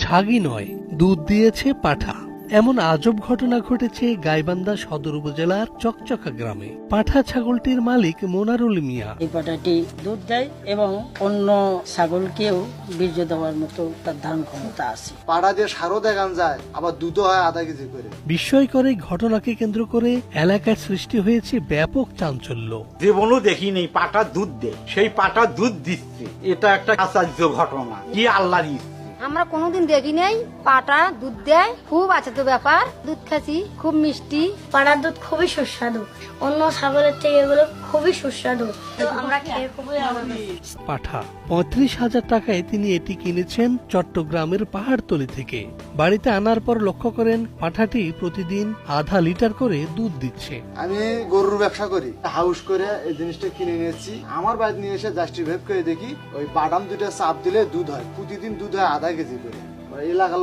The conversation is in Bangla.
ছাগি নয়, দুধ দিয়েছে পাঠা। এমন আজব ঘটনা ঘটেছে গাইবান্ধা সদর উপজেলার চকচকা গ্রামে। পাঠা ছাগলটির মালিক মোনারুল মিয়া। এই পাঠাটি দুধ দেয় এবং অন্য ছাগলকেও বীর্য দেওয়ার মতো তার ধারণ ক্ষমতা আছে। পাড়া দিয়ে সারও দেখান যায়, আবার দুধও হয় আধা কেজি করে। বিস্ময়কর এই ঘটনাকে কেন্দ্র করে এলাকায় সৃষ্টি হয়েছে ব্যাপক চাঞ্চল্য। জীবনও দেখিনি পাটা দুধ দেয়, সেই পাটা দুধ দিচ্ছে, এটা একটা আশ্চর্য ঘটনা। কি আল্লাহর ইচ্ছে। আমরা কোনোদিন দেখি নাই। পাটা দুধ দেয়, খুব আছে তো ব্যাপার। দুধ খাচ্ছি, খুব মিষ্টি। পাড়ার দুধ খুবই সুস্বাদু, অন্য ছাগলের থেকে এগুলো খুবই সুস্বাদু। আমরা খেয়ে খুবই আনন্দ। পাঠা 35,000 টাকায় তিনি এটি কিনেছেন চট্টগ্রামের পাহাড়তলি থেকে। বাড়িতে আনার পর লক্ষ্য করেন পাঠাটি প্রতিদিন আধা লিটার করে দুধ দিচ্ছে। আমি গরুর ব্যবসা করি, হাউস করে এই জিনিসটা কিনে নিয়েছি। আমার বাড়ি নিয়ে এসে জাস্ট ভেব করে দেখি ওই বাদাম দুটা চাপ দিলে দুধ হয়, প্রতিদিন দুধ হয় আধা কেজি করে। এলাকার